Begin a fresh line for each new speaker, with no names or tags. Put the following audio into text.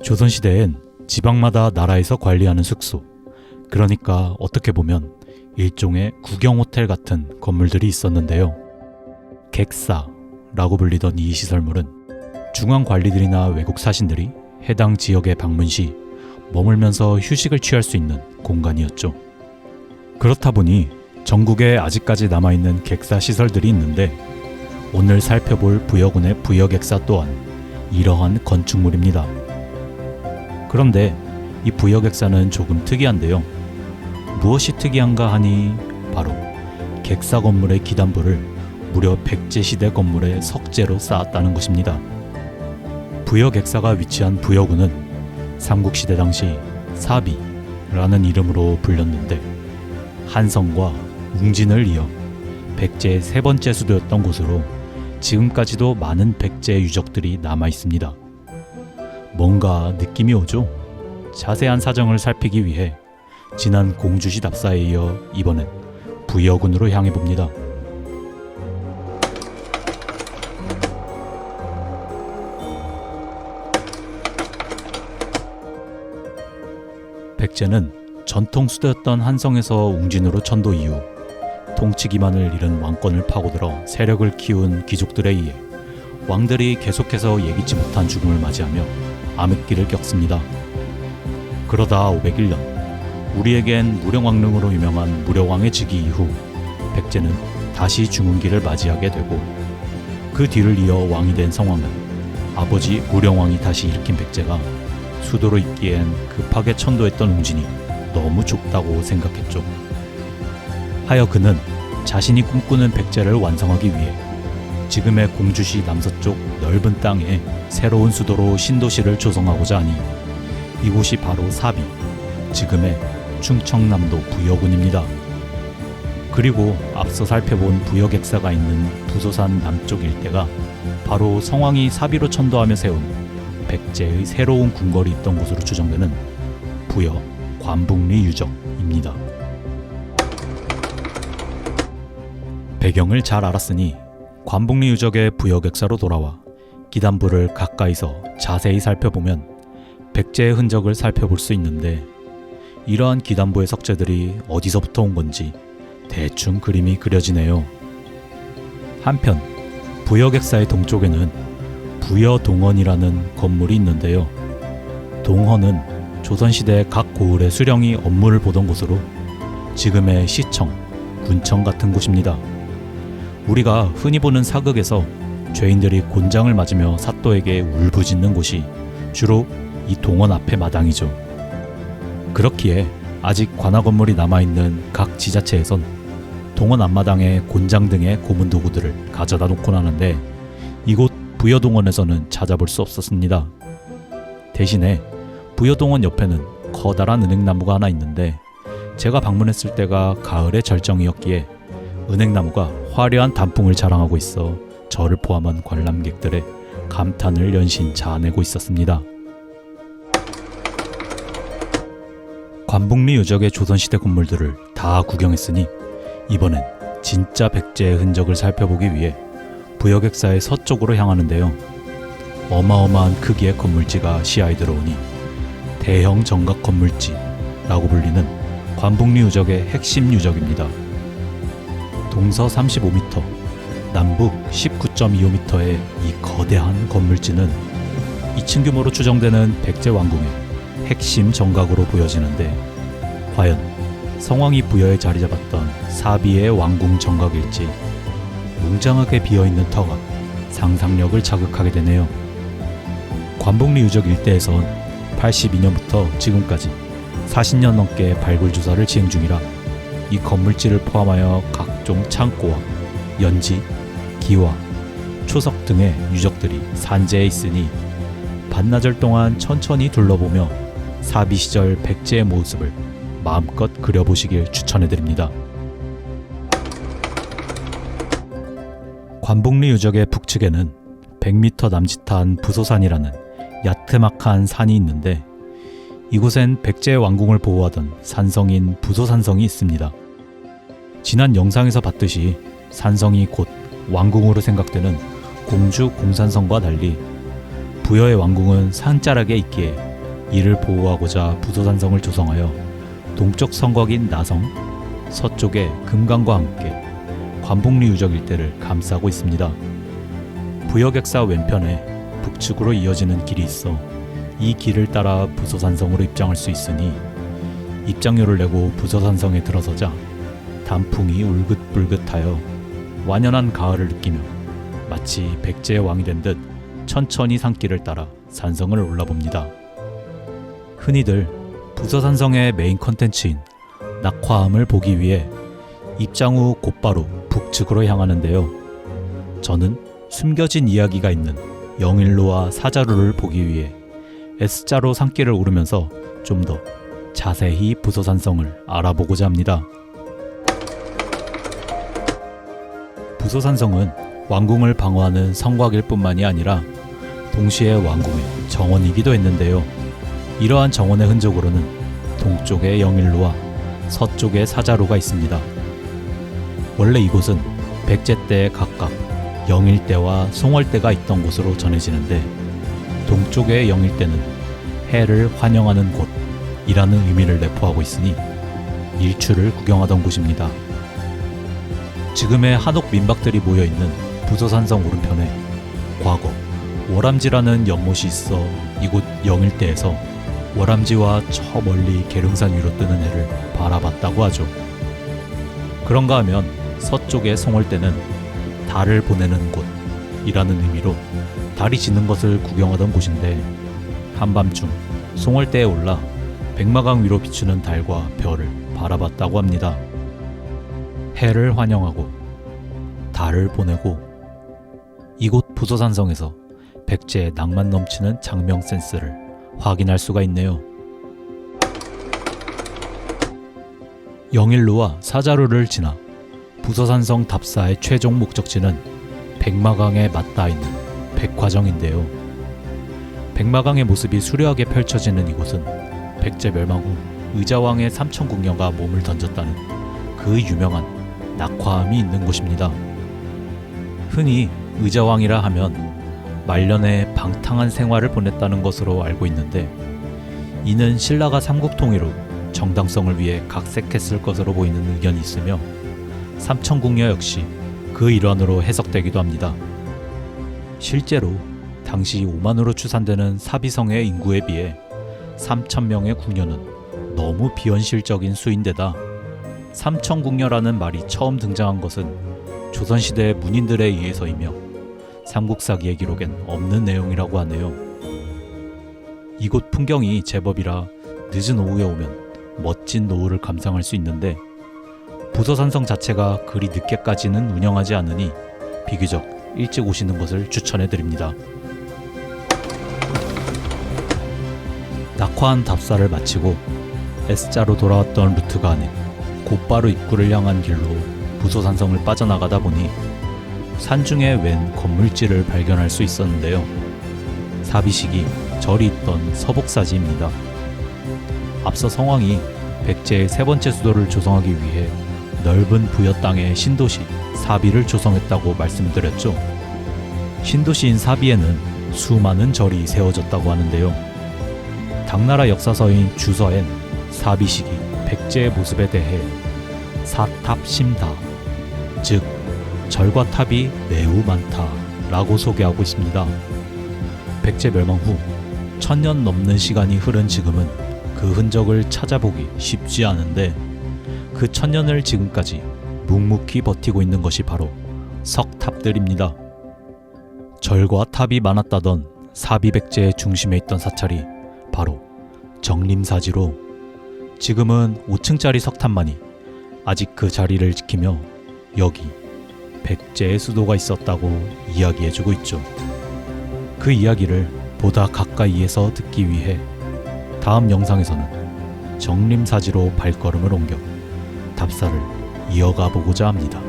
조선시대엔 지방마다 나라에서 관리하는 숙소, 그러니까 어떻게 보면 일종의 구경호텔 같은 건물들이 있었는데요. 객사라고 불리던 이 시설물은 중앙관리들이나 외국 사신들이 해당 지역에 방문 시 머물면서 휴식을 취할 수 있는 공간이었죠. 그렇다 보니 전국에 아직까지 남아있는 객사 시설들이 있는데, 오늘 살펴볼 부여군의 부여객사 또한 이러한 건축물입니다. 그런데 이 부여객사는 조금 특이한데요. 무엇이 특이한가 하니 바로 객사 건물의 기단부를 무려 백제시대 건물의 석재로 쌓았다는 것입니다. 부여객사가 위치한 부여군은 삼국시대 당시 사비라는 이름으로 불렸는데, 한성과 웅진을 이어 백제의 세 번째 수도였던 곳으로 지금까지도 많은 백제 유적들이 남아 있습니다. 뭔가 느낌이 오죠? 자세한 사정을 살피기 위해 지난 공주시 답사에 이어 이번엔 부여군으로 향해 봅니다. 백제는 전통 수도였던 한성에서 웅진으로 천도 이후 통치 기반을 잃은 왕권을 파고들어 세력을 키운 귀족들에 의해 왕들이 계속해서 예기치 못한 죽음을 맞이하며 암흑기를 겪습니다. 그러다 501년, 우리에겐 무령왕릉으로 유명한 무령왕의 즉위 이후 백제는 다시 중흥기를 맞이하게 되고, 그 뒤를 이어 왕이 된 성왕은 아버지 무령왕이 다시 일으킨 백제가 수도로 있기엔 급하게 천도했던 웅진이 너무 좁다고 생각했죠. 하여 그는 자신이 꿈꾸는 백제를 완성하기 위해 지금의 공주시 남서쪽 넓은 땅에 새로운 수도로 신도시를 조성하고자 하니 이곳이 바로 사비, 지금의 충청남도 부여군입니다. 그리고 앞서 살펴본 부여객사가 있는 부소산 남쪽 일대가 바로 성왕이 사비로 천도하며 세운 백제의 새로운 궁궐이 있던 곳으로 추정되는 부여 관북리 유적입니다. 배경을 잘 알았으니 관북리 유적의 부여객사로 돌아와 기단부를 가까이서 자세히 살펴보면 백제의 흔적을 살펴볼 수 있는데, 이러한 기단부의 석재들이 어디서부터 온 건지 대충 그림이 그려지네요. 한편 부여객사의 동쪽에는 부여동원이라는 건물이 있는데요. 동헌은 조선시대 각 고을의 수령이 업무를 보던 곳으로 지금의 시청, 군청 같은 곳입니다. 우리가 흔히 보는 사극에서 죄인들이 곤장을 맞으며 사또에게 울부짖는 곳이 주로 이 동원 앞의 마당이죠. 그렇기에 아직 관아 건물이 남아있는 각 지자체에선 동원 앞마당에 곤장 등의 고문 도구들을 가져다 놓곤 하는데, 이곳 부여동원에서는 찾아볼 수 없었습니다. 대신에 부여동원 옆에는 커다란 은행나무가 하나 있는데, 제가 방문했을 때가 가을의 절정이었기에 은행나무가 화려한 단풍을 자랑하고 있어 저를 포함한 관람객들의 감탄을 연신 자아내고 있었습니다. 관북리 유적의 조선시대 건물들을 다 구경했으니 이번엔 진짜 백제의 흔적을 살펴보기 위해 부여객사의 서쪽으로 향하는데요. 어마어마한 크기의 건물지가 시야에 들어오니 대형 정각 건물지라고 불리는 관북리 유적의 핵심 유적입니다. 동서 35m, 남북 19.25m의 이 거대한 건물지는 2층 규모로 추정되는 백제 왕궁의 핵심 정각으로 보여지는데, 과연 성왕이 부여에 자리 잡았던 사비의 왕궁 정각일지 웅장하게 비어있는 터가 상상력을 자극하게 되네요. 관북리 유적 일대에선 82년부터 지금까지 40년 넘게 발굴 조사를 진행 중이라 이 건물지를 포함하여 각종 창고와 연지, 기와, 초석 등의 유적들이 산재해 있으니 반나절 동안 천천히 둘러보며 사비 시절 백제의 모습을 마음껏 그려보시길 추천해드립니다. 관북리 유적의 북측에는 100m 남짓한 부소산이라는 야트막한 산이 있는데, 이곳엔 백제의 왕궁을 보호하던 산성인 부소산성이 있습니다. 지난 영상에서 봤듯이 산성이 곧 왕궁으로 생각되는 공주 공산성과 달리 부여의 왕궁은 산자락에 있기에 이를 보호하고자 부소산성을 조성하여 동쪽 성곽인 나성, 서쪽에 금강과 함께 관복리 유적 일대를 감싸고 있습니다. 부여객사 왼편에 북측으로 이어지는 길이 있어 이 길을 따라 부소산성으로 입장할 수 있으니 입장료를 내고 부소산성에 들어서자 단풍이 울긋불긋하여 완연한 가을을 느끼며 마치 백제의 왕이 된 듯 천천히 산길을 따라 산성을 올라봅니다. 흔히들 부소산성의 메인 컨텐츠인 낙화암을 보기 위해 입장 후 곧바로 북측으로 향하는데요. 저는 숨겨진 이야기가 있는 영일로와 사자루를 보기 위해 S자로 산길을 오르면서 좀 더 자세히 부소산성을 알아보고자 합니다. 부소산성은 왕궁을 방어하는 성곽일 뿐만이 아니라 동시에 왕궁의 정원이기도 했는데요. 이러한 정원의 흔적으로는 동쪽에 영일로와 서쪽에 사자루가 있습니다. 원래 이곳은 백제 때 각각 영일대와 송월대가 있던 곳으로 전해지는데 동쪽의 영일대는 해를 환영하는 곳이라는 의미를 내포하고 있으니 일출을 구경하던 곳입니다. 지금의 한옥 민박들이 모여있는 부소산성 오른편에 과거 월암지라는 연못이 있어 이곳 영일대에서 월암지와 저 멀리 계룡산 위로 뜨는 해를 바라봤다고 하죠. 그런가 하면 서쪽의 송월대는 달을 보내는 곳이라는 의미로 달이 지는 것을 구경하던 곳인데 한밤중 송월대에 올라 백마강 위로 비추는 달과 별을 바라봤다고 합니다. 해를 환영하고 달을 보내고 이곳 부소산성에서 백제의 낭만 넘치는 장명 센스를 확인할 수가 있네요. 영일로와 사자루를 지나 부소산성 답사의 최종 목적지는 백마강에 맞닿아 있는 백화정인데요. 백마강의 모습이 수려하게 펼쳐지는 이곳은 백제 멸망 후 의자왕의 삼천궁녀가 몸을 던졌다는 그 유명한 낙화암이 있는 곳입니다. 흔히 의자왕이라 하면 말년에 방탕한 생활을 보냈다는 것으로 알고 있는데 이는 신라가 삼국통일 후 정당성을 위해 각색했을 것으로 보이는 의견이 있으며 삼천궁녀 역시 그 일환으로 해석되기도 합니다. 실제로 당시 5만으로 추산되는 사비성의 인구에 비해 3,000명의 궁녀는 너무 비현실적인 수인데다 삼천궁녀라는 말이 처음 등장한 것은 조선시대 문인들에 의해서이며 삼국사기의 기록엔 없는 내용이라고 하네요. 이곳 풍경이 제법이라 늦은 오후에 오면 멋진 노을을 감상할 수 있는데 부소산성 자체가 그리 늦게까지는 운영하지 않으니 비교적 일찍 오시는 것을 추천해드립니다. 낙화암 답사를 마치고 S자로 돌아왔던 루트가 아닌 곧바로 입구를 향한 길로 부소산성을 빠져나가다 보니 산중에 웬 건물지를 발견할 수 있었는데요. 사비식이 절이 있던 서복사지입니다. 앞서 성왕이 백제의 세 번째 수도를 조성하기 위해 넓은 부여 땅에 신도시 사비를 조성했다고 말씀드렸죠. 신도시인 사비에는 수많은 절이 세워졌다고 하는데요. 당나라 역사서인 주서엔 사비식이 백제의 모습에 대해 사탑심다, 즉 절과 탑이 매우 많다 라고 소개하고 있습니다. 백제 멸망 후 1000년 넘는 시간이 흐른 지금은 그 흔적을 찾아보기 쉽지 않은데 그 1000년을 지금까지 묵묵히 버티고 있는 것이 바로 석탑들입니다. 절과 탑이 많았다던 사비백제의 중심에 있던 사찰이 바로 정림사지로 지금은 5층짜리 석탑만이 아직 그 자리를 지키며 여기 백제의 수도가 있었다고 이야기해주고 있죠. 그 이야기를 보다 가까이에서 듣기 위해 다음 영상에서는 정림사지로 발걸음을 옮겨 답사를 이어가 보고자 합니다.